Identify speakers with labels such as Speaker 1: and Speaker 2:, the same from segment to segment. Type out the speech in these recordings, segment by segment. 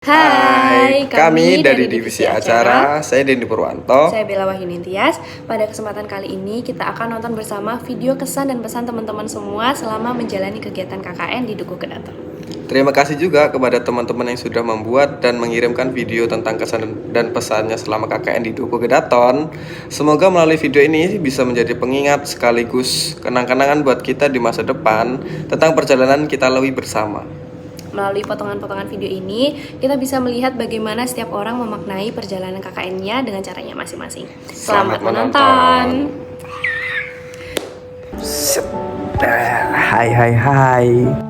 Speaker 1: Hai,
Speaker 2: kami dari Divisi Acara. Saya Denny Purwanto.
Speaker 1: Saya Bella Wahyunintias. Pada kesempatan kali ini kita akan nonton bersama video kesan dan pesan teman-teman semua selama menjalani kegiatan KKN di Dukuh Kedaton.
Speaker 2: Terima kasih juga kepada teman-teman yang sudah membuat dan mengirimkan video tentang kesan dan pesannya selama KKN di Dukuh Kedaton. Semoga melalui video ini bisa menjadi pengingat sekaligus kenang-kenangan buat kita di masa depan tentang perjalanan kita lalui bersama.
Speaker 1: Melalui potongan-potongan video ini, kita bisa melihat bagaimana setiap orang memaknai perjalanan KKN-nya dengan caranya masing-masing. Selamat menonton!
Speaker 3: Hai.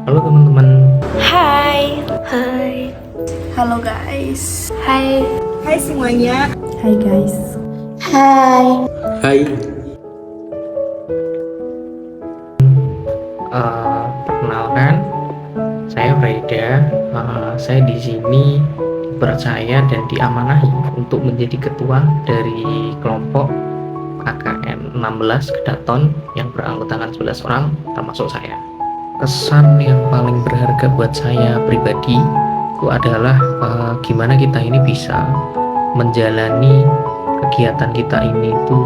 Speaker 4: Halo teman-teman.
Speaker 1: Hai!
Speaker 5: Halo guys.
Speaker 1: Hai!
Speaker 5: Hai semuanya.
Speaker 1: Hai guys!
Speaker 4: Hai. Perkenalkan, saya Freda. Saya di sini dipercaya dan diamanahi untuk menjadi ketua dari kelompok KKN 16 Kedaton yang beranggotakan 11 orang, termasuk saya. Kesan yang paling berharga buat saya pribadi itu adalah gimana kita ini bisa menjalani kegiatan kita ini itu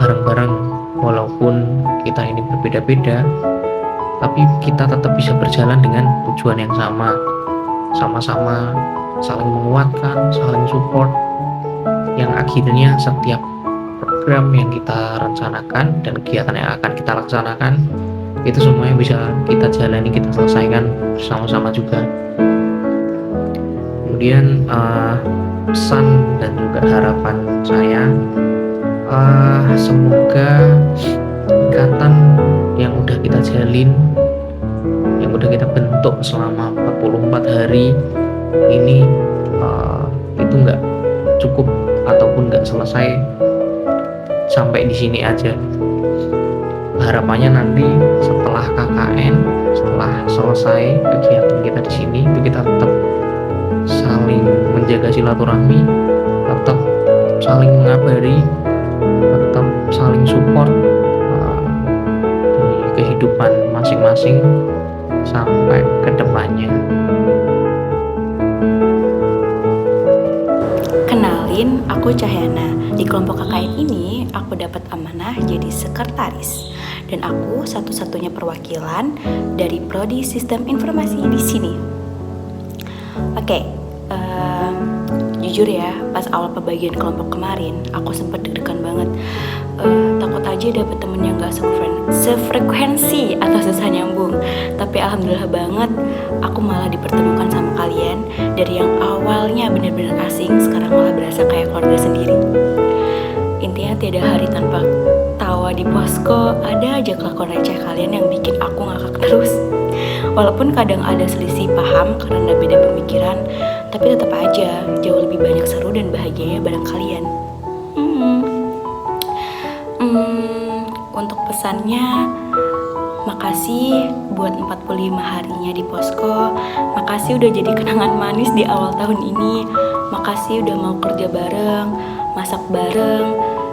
Speaker 4: bareng-bareng, walaupun kita ini berbeda-beda, tapi kita tetap bisa berjalan dengan tujuan yang sama-sama saling menguatkan, saling support, yang akhirnya setiap program yang kita rencanakan dan kegiatan yang akan kita laksanakan itu semuanya bisa kita jalani, kita selesaikan bersama-sama juga. Kemudian pesan dan juga harapan saya, semoga ikatan yang udah kita jalin, yang udah kita bentuk selama 44 hari ini itu nggak cukup ataupun nggak selesai sampai di sini aja. Harapannya nanti setelah KKN, setelah selesai kegiatan kita di sini, itu kita tetap saling menjaga silaturahmi, tetap saling mengabari, tetap saling support di kehidupan masing-masing sampai ke depannya.
Speaker 1: Kenalin, aku Cahyana. Di kelompok KKN ini, aku dapat amanah jadi sekretaris. Dan aku satu-satunya perwakilan dari Prodi Sistem Informasi di sini. Oke, jujur ya, pas awal pembagian kelompok kemarin, aku sempat deg-degan banget. Takut aja dapet temen yang gak sefrekuensi atau susah nyambung. Tapi alhamdulillah banget, aku malah dipertemukan sama kalian. Dari yang awalnya benar-benar asing, sekarang malah berasa kayak keluarga sendiri. Intinya tiada hari tanpa tawa di posko, ada aja kelakuan receh kalian yang bikin aku ngakak terus. Walaupun kadang ada selisih paham karena beda pemikiran, tapi tetap aja jauh lebih banyak seru dan bahagianya bareng kalian. Untuk pesannya, makasih buat 45 harinya di posko. Makasih udah jadi kenangan manis di awal tahun ini. Makasih udah mau kerja bareng, masak bareng,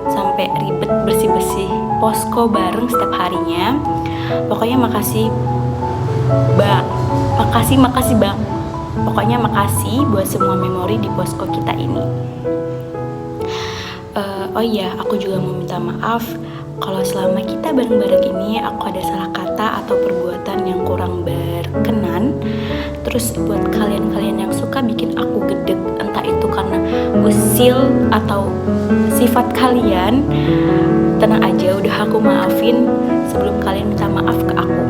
Speaker 1: sampai ribet bersih-bersih posko bareng setiap harinya. Pokoknya makasih bang. Makasih bang. Pokoknya makasih buat semua memori di posko kita ini. Oh iya, aku juga mau minta maaf kalau selama kita bareng-bareng ini aku ada salah kata atau perbuatan yang kurang berkenan. Terus buat kalian-kalian yang suka bikin aku gedeg, entah itu karena usil atau sifat kalian, tenang aja, udah aku maafin sebelum kalian minta maaf ke aku.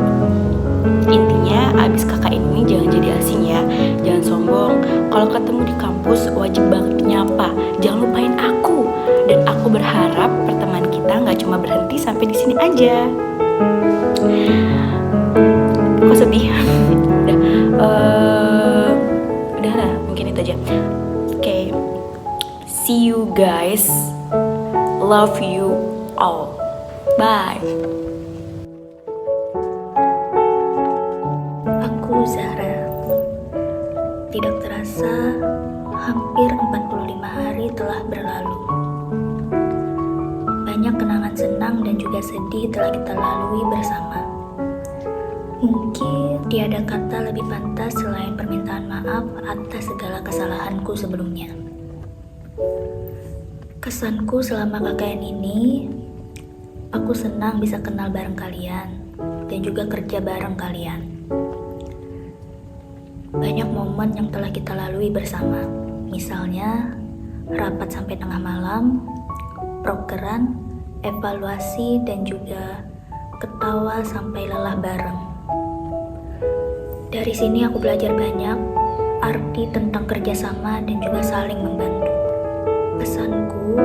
Speaker 1: Intinya abis kakak ini jangan jadi asing ya, jangan sombong. Kalau ketemu di kampus wajib banget nyapa, jangan lupain aku. Dan aku berharap pertemanan kita nggak cuma berhenti sampai di sini aja. Kok sedih? Udah lah, mungkin itu aja. Oke. See you guys. Love you all. Bye.
Speaker 5: Aku Zahra. Tidak terasa hampir 45 hari telah berlalu. Banyak kenangan senang dan juga sedih telah kita lalui bersama. Mungkin Tiada kata lebih pantas selain permintaan maaf atas segala kesalahanku sebelumnya. Kesanku selama KKN ini, aku senang bisa kenal bareng kalian dan juga kerja bareng kalian. Banyak momen yang telah kita lalui bersama, misalnya rapat sampai tengah malam, prokeran, evaluasi, dan juga ketawa sampai lelah bareng. Dari sini aku belajar banyak arti tentang kerjasama dan juga saling membantu. Pesanku,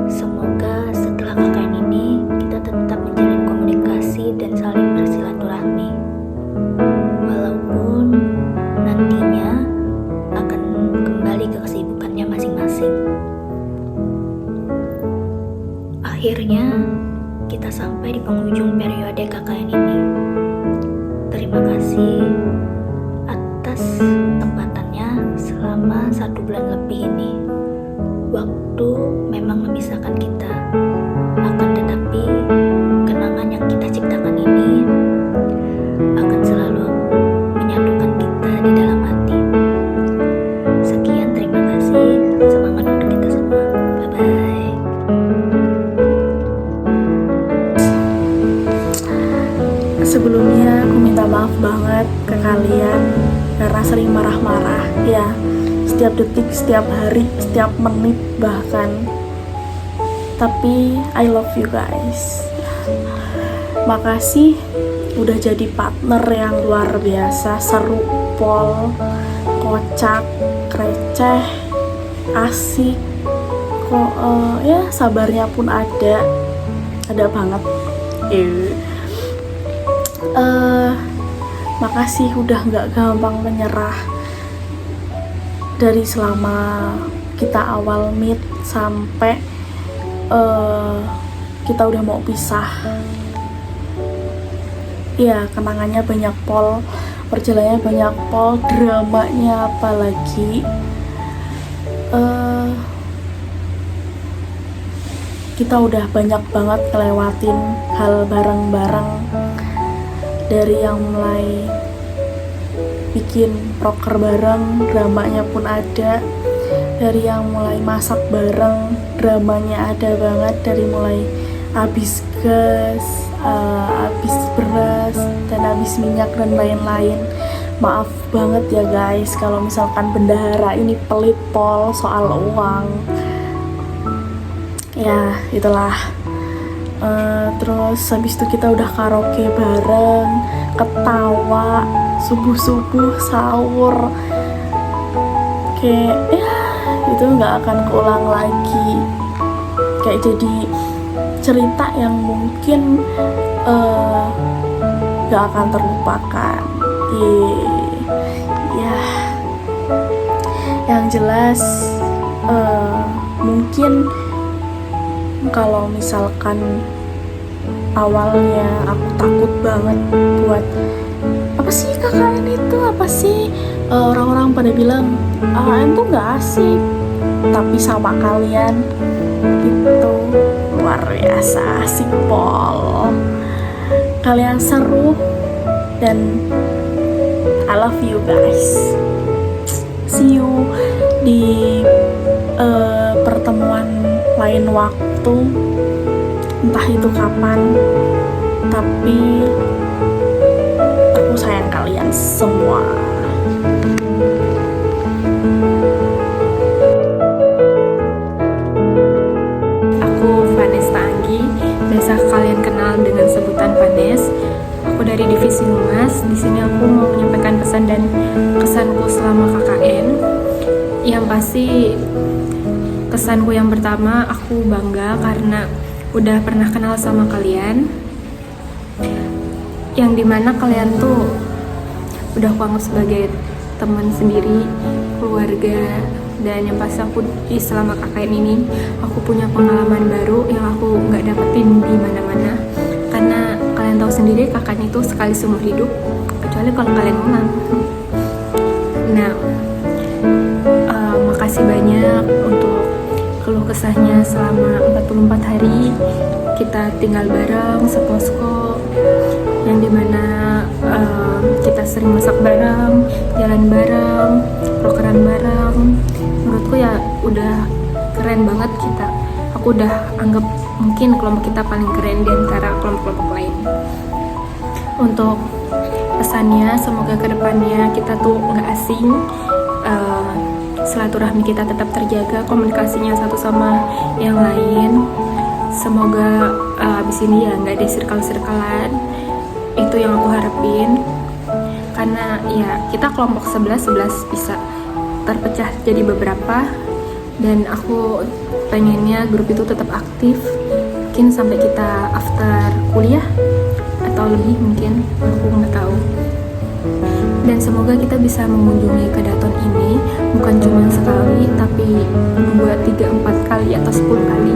Speaker 5: semoga setelah KKN ini kita tetap menjalin komunikasi dan saling bersilaturahmi. Walaupun nantinya akan kembali ke kesibukannya masing-masing. Akhirnya kita sampai di penghujung periode KKN ini. Terima kasih atas tempatannya selama 1 bulan lebih ini. Waktu memang memisahkan kita, akan tetapi kenangan yang kita ciptakan ini akan selalu menyatukan kita di dalam hati. Sekian, terima kasih. Semangat untuk kita semua. Bye-bye.
Speaker 3: Sebelumnya aku minta maaf banget ke kalian karena sering marah-marah ya, setiap detik, setiap hari, setiap menit bahkan. Tapi I love you guys. Makasih udah jadi partner yang luar biasa, seru, pol, kocak, receh, asik, kok ya sabarnya pun ada banget. Makasih udah gak gampang menyerah dari selama kita awal meet sampai kita udah mau pisah. Ya, kenangannya banyak pol, perjalanannya banyak pol, dramanya apalagi. Kita udah banyak banget ngelewatin hal bareng-bareng. Dari yang mulai bikin proker bareng, dramanya pun ada. Dari yang mulai masak bareng, dramanya ada banget. Dari mulai habis gas, habis beras, dan habis minyak dan lain-lain. Maaf banget ya guys kalau misalkan bendahara ini pelit pol soal uang. Ya itulah. Terus habis itu kita udah karaoke bareng, ketawa, subuh-subuh, sahur. Kayak ya itu nggak akan keulang lagi. Kayak jadi cerita yang mungkin nggak akan terlupakan. Ya, yang jelas mungkin kalau misalkan awalnya aku takut banget buat apa sih KKN itu, apa sih orang-orang pada bilang KKN tuh nggak asik, tapi sama kalian itu luar biasa asik pol. Kalian seru dan I love you guys. See you di pertemuan lain waktu, entah itu kapan, tapi aku sayang kalian semua.
Speaker 6: Aku Vanessa Anggi, biasa kalian kenal dengan sebutan Vanes. Aku dari divisi Humas. Di sini aku mau menyampaikan pesan dan kesanku selama KKN. Yang pasti kesanku yang pertama, aku bangga karena udah pernah kenal sama kalian, yang dimana kalian tuh udah aku anggap sebagai teman sendiri, keluarga. Dan yang pasti aku selama KKN ini aku punya pengalaman baru yang aku nggak dapetin di mana-mana, karena kalian tahu sendiri KKN itu sekali seumur hidup, kecuali kalau kalian ulang. Nah, makasih banyak untuk keluh kesahnya selama 44 hari kita tinggal bareng seposko, yang dimana kita sering masak bareng, jalan bareng, prokeran bareng. Menurutku ya udah keren banget kita. Aku udah anggap mungkin kelompok kita paling keren di antara kelompok-kelompok lain. Untuk pesannya, semoga kedepannya kita tuh nggak asing, silaturahmi kita tetap terjaga, komunikasinya satu sama yang lain. Semoga abis ini ya nggak ada circle-circlean, itu yang aku harapin. Karena ya kita kelompok 11 bisa terpecah jadi beberapa, dan aku pengennya grup itu tetap aktif, mungkin sampai kita after kuliah atau lebih, mungkin aku nggak tahu. Dan semoga kita bisa mengunjungi Kedaton ini bukan cuma sekali, tapi 2, 3, 4 kali atau 10 kali,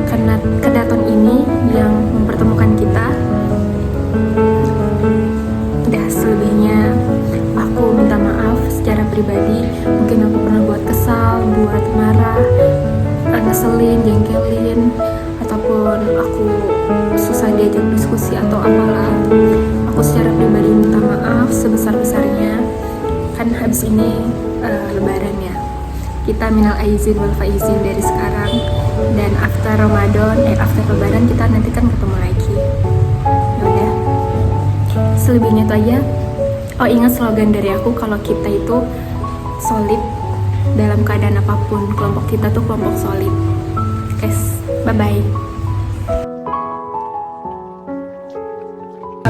Speaker 6: karena Kedaton ini yang mempertemukan kita. Udah, selebihnya aku minta maaf secara pribadi. Mungkin aku pernah buat kesal, buat marah, ngeselin, jengkelin, ataupun aku susah diajak diskusi atau apalah. Aku secara pribadi minta maaf sebesar-besarnya. Kan habis ini lebaran ya, kita minal aizin wal faizin dari sekarang, dan after Ramadan, after lebaran kita nanti kan ketemu lagi. Yaudah, selebihnya itu aja. Oh, ingat slogan dari aku, kalau kita itu solid dalam keadaan apapun. Kelompok kita tuh kelompok solid. Guys, bye-bye.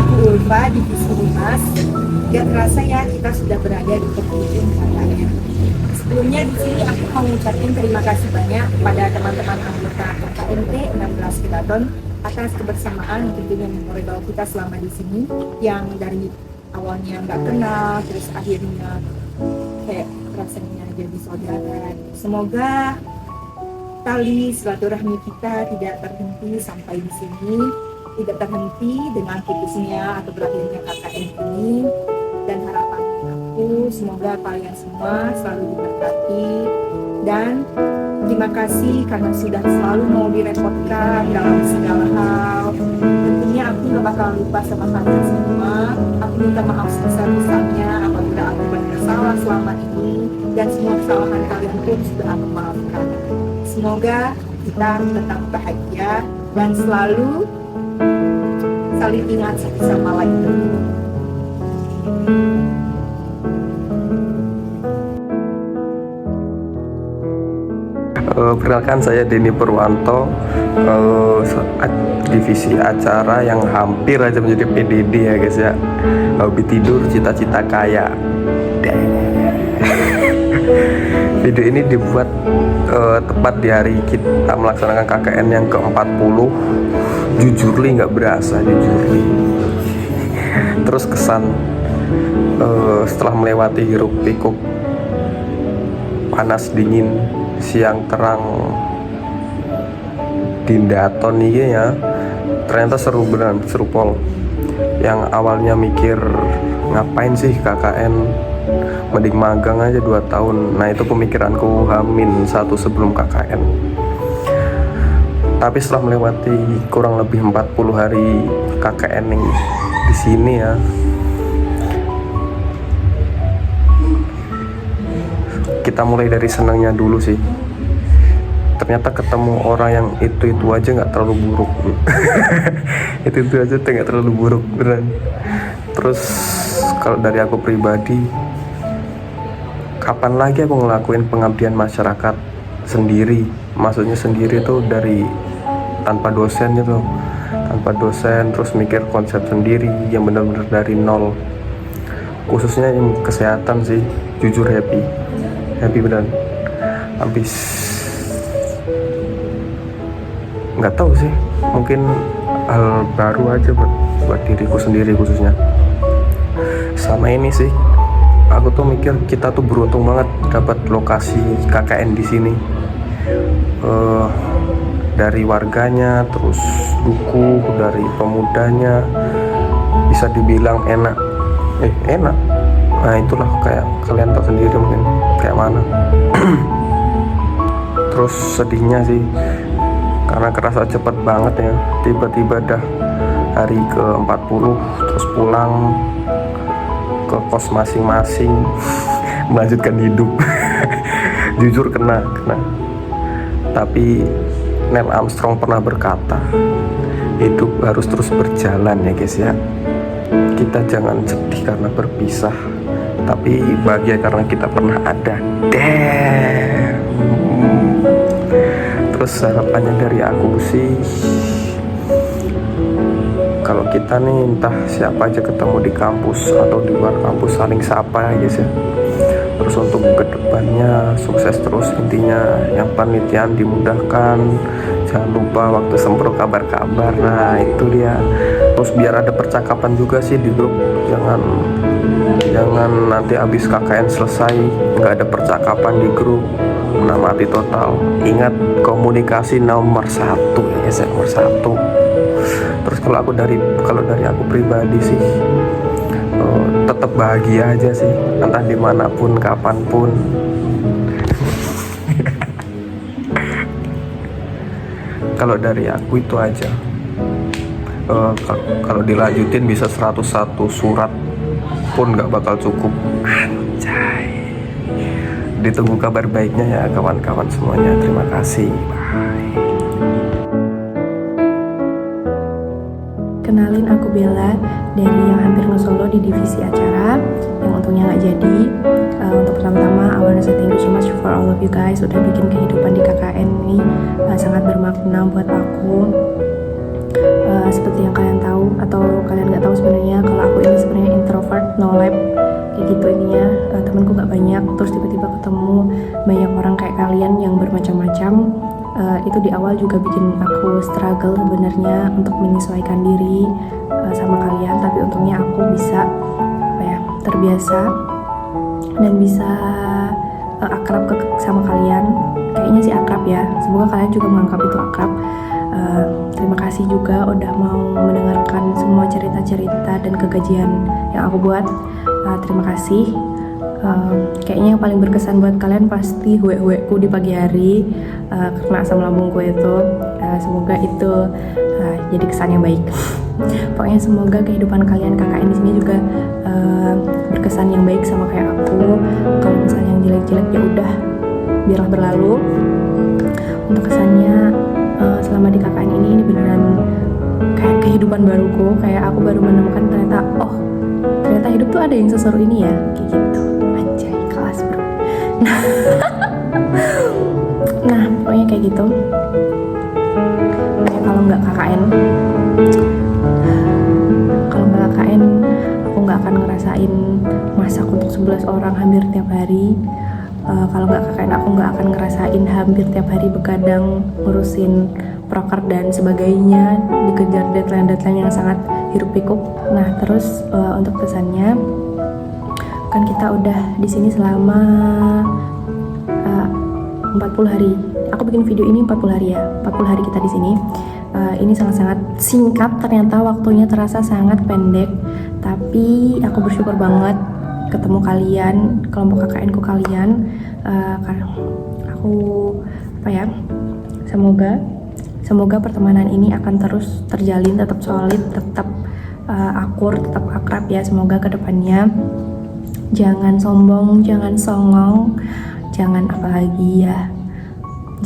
Speaker 7: Aku Ulfa, divisi Humas. Gak terasa ya kita sudah berada di penghujung KKN. Sebelumnya di sini aku mau mengucapkan terima kasih banyak kepada teman-teman anggota KKNT 16 Kedaton atas kebersamaan tentunya memorable kita selama di sini, yang dari awalnya nggak kenal, terus akhirnya kayak rasanya jadi saudara. Semoga tali silaturahmi kita tidak terhenti sampai di sini, tidak terhenti dengan putusnya atau berakhirnya KKN ini. Dan harapan aku, semoga kalian semua selalu diberkati, dan terima kasih karena sudah selalu mau direpotkan dalam segala hal. Tentunya aku gak bakal lupa sama kalian semua. Aku minta maaf sebesar-besarnya apabila aku bersalah selama ini, dan semua kesalahan kalian pun sudah aku maafkan. Semoga kita tetap bahagia dan selalu saling ingat satu sama lain.
Speaker 2: Perkenalkan, saya Denny Purwanto, divisi acara yang hampir aja menjadi PDD ya guys ya. Hobi tidur, cita-cita kaya. Video ini dibuat tepat di hari kita melaksanakan KKN yang ke-40. Jujur li nggak berasa, jujur li. Terus kesan setelah melewati hiruk pikuk panas dingin, siang terang di Daton ini ya, ternyata seru beneran, seru pol. Yang awalnya mikir ngapain sih KKN, mending magang aja 2 tahun. Nah itu pemikiranku H-1 sebelum KKN. Tapi setelah melewati kurang lebih 40 hari KKN di sini ya, kita mulai dari senangnya dulu sih. Ternyata ketemu orang yang itu aja nggak terlalu buruk. itu aja nggak terlalu buruk beneran. Terus kalau dari aku pribadi, kapan lagi aku ngelakuin pengabdian masyarakat sendiri? Maksudnya sendiri tuh dari tanpa dosen gitu, tanpa dosen, terus mikir konsep sendiri yang benar-benar dari nol. Khususnya yang kesehatan sih, jujur happy beneran. Habis nggak tahu sih, mungkin hal baru aja buat diriku sendiri khususnya. Sama ini sih, aku tuh mikir kita tuh beruntung banget dapat lokasi KKN di sini. Dari warganya, terus duku, dari pemudanya, bisa dibilang enak. Nah itulah, kayak kalian tahu sendiri mungkin kayak mana. Terus sedihnya sih karena kerasa cepet banget ya, tiba-tiba dah hari ke-40 terus pulang ke kos masing-masing melanjutkan hidup. Jujur kena. Tapi Neil Armstrong pernah berkata, hidup harus terus berjalan ya guys ya. Kita jangan sedih karena berpisah, tapi bahagia karena kita pernah ada. Damn. Terus harapannya dari aku sih, kalau kita nih entah siapa aja ketemu di kampus atau di luar kampus, saling sapa ya guys ya. Terus untuk kedepannya sukses terus, intinya yang penelitian dimudahkan, jangan lupa waktu sempro kabar-kabar. Nah itu dia. Terus biar ada percakapan juga sih di grup, jangan nanti habis KKN selesai nggak ada percakapan di grup, mati total. Ingat, komunikasi nomor 1 ya guys, nomor 1. Terus kalau dari aku pribadi sih, tetap bahagia aja sih, entah dimanapun kapanpun. Kalau dari aku itu aja. Kalau dilanjutin bisa 101 surat pun nggak bakal cukup. Anjay. Ditunggu kabar baiknya ya kawan-kawan semuanya. Terima kasih. Bye.
Speaker 3: Kenalin, aku Bella dari yang hampir nge-solo di divisi acara yang untungnya nggak jadi. Untuk pertama-tama, I wanna say thank you so much for all of you guys udah bikin kehidupan di KKN ini sangat bermakna buat aku. Seperti yang kalian tahu atau kalian nggak tahu sebenarnya, kalau aku ini sebenarnya introvert, no lab kayak gitu intinya. Temanku nggak banyak, terus tiba-tiba ketemu banyak orang kayak kalian yang bermacam-macam. Itu di awal juga bikin aku struggle sebenarnya untuk menyesuaikan diri sama kalian, tapi untungnya aku bisa terbiasa dan bisa akrab sama kalian. Kayaknya sih akrab ya, semoga kalian juga menganggap itu akrab. Terima kasih juga udah mau mendengarkan semua cerita-cerita dan kegajian yang aku buat. Terima kasih. Kayaknya yang paling berkesan buat kalian pasti hue-hueku di pagi hari, kena asam lambungku itu. Semoga itu jadi kesan yang baik. Pokoknya semoga kehidupan kalian KKN di sini juga berkesan yang baik sama kayak aku. Kalau misalnya yang jelek-jelek ya udah biarlah berlalu. Untuk kesannya selama di KKN ini beneran kayak kehidupan baruku, kayak aku baru menemukan ternyata hidup tuh ada yang seseru ini ya, kayak gitu. Anjay, kelas bro. Nah pokoknya kayak gitu. Kayak kalau nggak KKN aku nggak akan ngerasain masak untuk 11 orang hampir tiap hari. Kalau nggak KKN aku nggak akan ngerasain hampir tiap hari begadang ngurusin proker dan sebagainya, dikejar deadline yang sangat hiruk pikuk. Nah terus untuk kesannya kan kita udah di sini selama 40 hari. Aku bikin video ini 40 hari ya, 40 hari kita di sini. Ini sangat-sangat singkat, ternyata waktunya terasa sangat pendek. Tapi aku bersyukur banget ketemu kalian, kelompok KKN ku kalian. Aku semoga pertemanan ini akan terus terjalin, tetap solid, tetap akur, tetap akrab ya. Semoga kedepannya jangan sombong, jangan songong, jangan apalagi ya,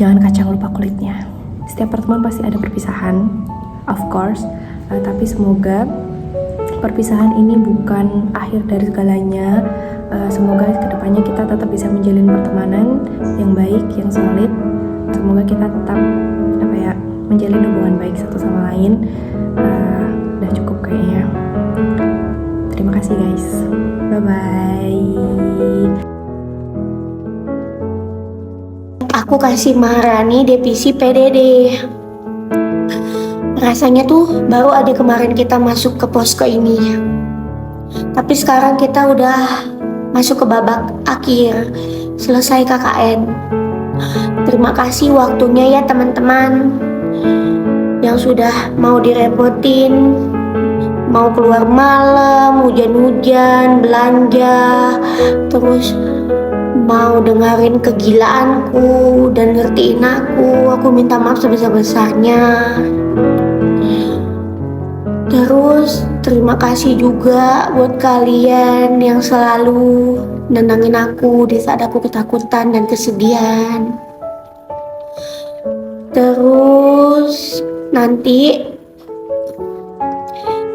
Speaker 3: jangan kacang lupa kulitnya. Setiap pertemuan pasti ada perpisahan, of course, tapi semoga perpisahan ini bukan akhir dari segalanya. Semoga kedepannya kita tetap bisa menjalin pertemanan yang baik, yang solid. Semoga kita tetap menjalin hubungan baik satu sama lain. Udah cukup kayaknya. Terima kasih guys. Bye bye.
Speaker 8: Aku kasih Maharani divisi PDD. Rasanya tuh baru ada kemarin kita masuk ke posko ini. Tapi sekarang kita udah masuk ke babak akhir, selesai KKN. Terima kasih waktunya ya teman-teman yang sudah mau direpotin, mau keluar malam, hujan-hujan, belanja, terus mau dengerin kegilaanku dan ngertiin aku minta maaf sebesar-besarnya. Terus terima kasih juga buat kalian yang selalu nenangin aku di saat aku ketakutan dan kesedihan. Terus nanti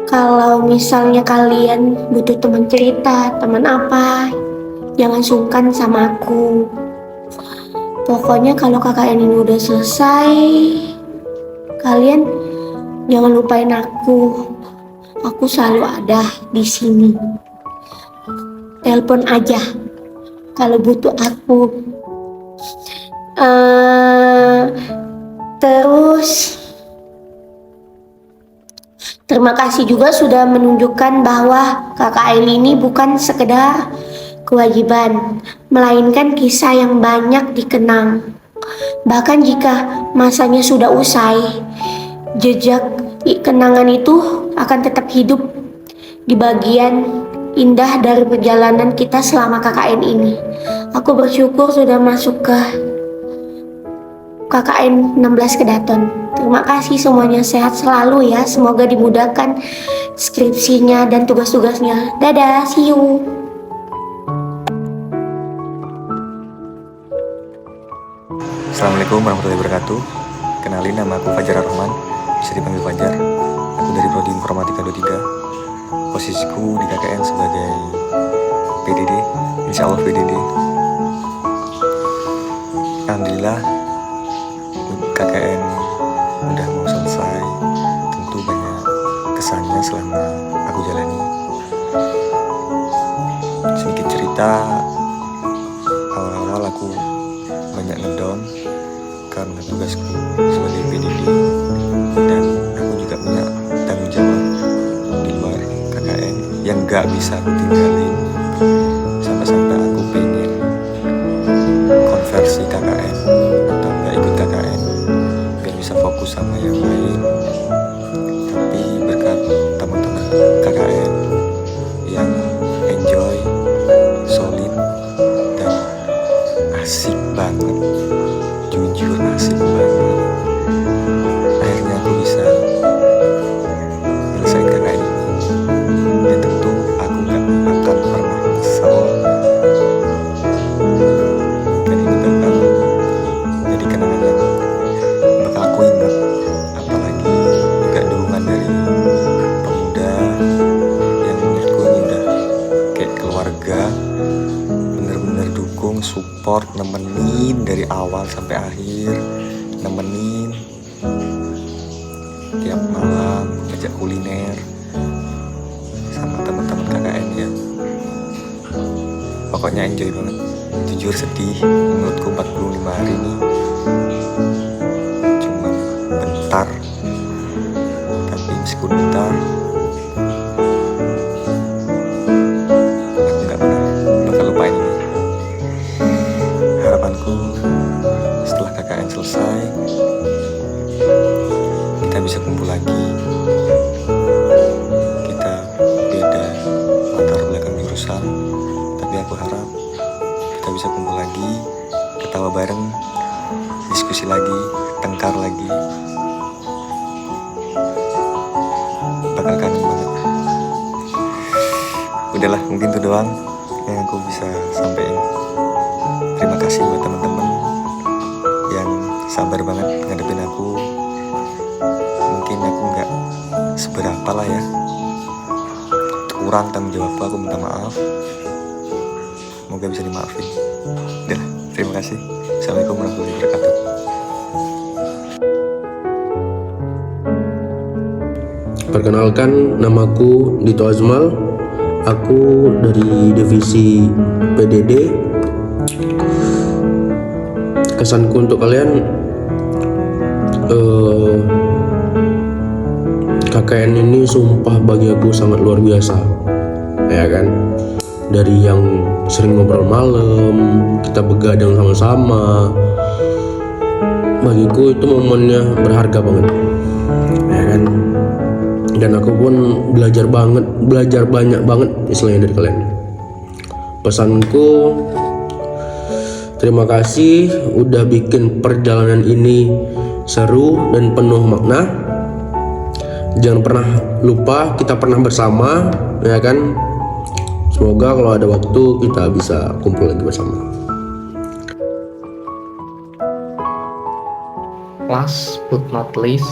Speaker 8: kalau misalnya kalian butuh teman cerita, teman apa, jangan sungkan sama aku. Pokoknya kalau KKN ini udah selesai, kalian jangan lupain aku. Aku selalu ada di sini. Telepon aja kalau butuh aku. Terus terima kasih juga sudah menunjukkan bahwa KKN ini bukan sekedar kewajiban, melainkan kisah yang banyak dikenang. Bahkan jika masanya sudah usai, jejak kenangan itu akan tetap hidup di bagian indah dari perjalanan kita selama KKN ini. Aku bersyukur sudah masuk ke KKN 16 Kedaton. Terima kasih semuanya, sehat selalu ya. Semoga dimudahkan skripsinya dan tugas-tugasnya. Dadah, see you.
Speaker 9: Assalamualaikum warahmatullahi wabarakatuh. Kenalin, nama aku Fajar Rahman, bisa dipanggil Fajar. Aku dari Prodi Informatika 23. Posisiku di KKN sebagai PDD, insya Allah PDD. Alhamdulillah KKN udah mau selesai. Tentu banyak kesannya selama aku jalani. Sedikit cerita, awal-awal aku banyak ngedown karena tugasku sebagai PDD, dan aku juga punya tanggung jawab di luar KKN yang gak bisa aku tinggalin. Sampai-sampai aku pengen konversi KKN atau gak ikut KKN biar bisa fokus sama yang lain. Tapi berkat teman-teman KKN yang enjoy, solid, dan asik banget, jujur asik banget, akhirnya aku bisa menyelesaikan KKN ini. Dan tentu aku gak akan pernah nyesel, dan ini bakal jadi kenangan yang bakal aku ingat. Apalagi juga dukungan dari pemuda yang menurutku ini udah kayak keluarga, bener-bener dukung, support, nemenin dari awal sampai akhir, nemenin tiap malam, ngajak kuliner sama teman-teman KKN ya. Pokoknya enjoy banget. Jujur sedih, menurutku 45 hari ini cuma bentar, tapi meskipun bentar aku gak pernah bakal lupain ini. Harapanku setelah KKN selesai, kita bisa kumpul lagi. Kita beda latar belakang jurusan, tapi aku harap kita bisa kumpul lagi, ketawa bareng, diskusi lagi, tengkar lagi. Bakal kangen banget. Udahlah, mungkin itu doang yang aku bisa sampaikan. Terima kasih buat teman-teman yang sabar banget ngadepin aku. Mungkin aku nggak seberapa lah ya, kurang tanggung jawab aku, minta maaf. Semoga bisa dimaafin. Udah, terima kasih. Assalamualaikum warahmatullahi wabarakatuh.
Speaker 10: Perkenalkan, namaku Dito Azmal. Aku dari divisi PDD. Kesanku untuk kalian, KKN ini sumpah bagi aku sangat luar biasa, ya kan? Dari yang sering ngobrol malam, kita begadang sama-sama, bagiku itu momennya berharga banget, ya kan? Dan aku pun belajar banyak banget istilahnya dari kalian. Pesanku, Terima kasih udah bikin perjalanan ini seru dan penuh makna. Jangan pernah lupa kita pernah bersama, ya kan? Semoga kalau ada waktu kita bisa kumpul lagi bersama.
Speaker 4: Last but not least,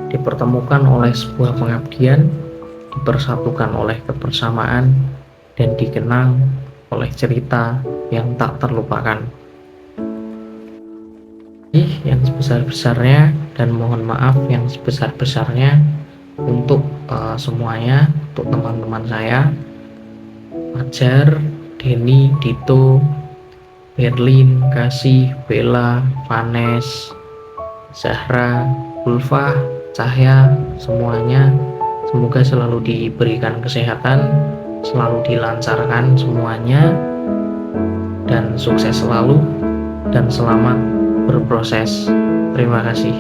Speaker 4: dipertemukan oleh sebuah pengabdian, dipersatukan oleh kebersamaan, dan dikenang oleh cerita yang tak terlupakan. Yang sebesar-besarnya dan mohon maaf yang sebesar-besarnya untuk semuanya, untuk teman-teman saya, Fajar, Denny, Dito, Berlin, Kasih, Bella, Vanes, Zahra, Ulfa, Cahya, semuanya semoga selalu diberikan kesehatan, selalu dilancarkan semuanya, dan sukses selalu dan selamat berproses. Terima kasih.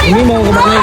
Speaker 11: Ini mau kemana?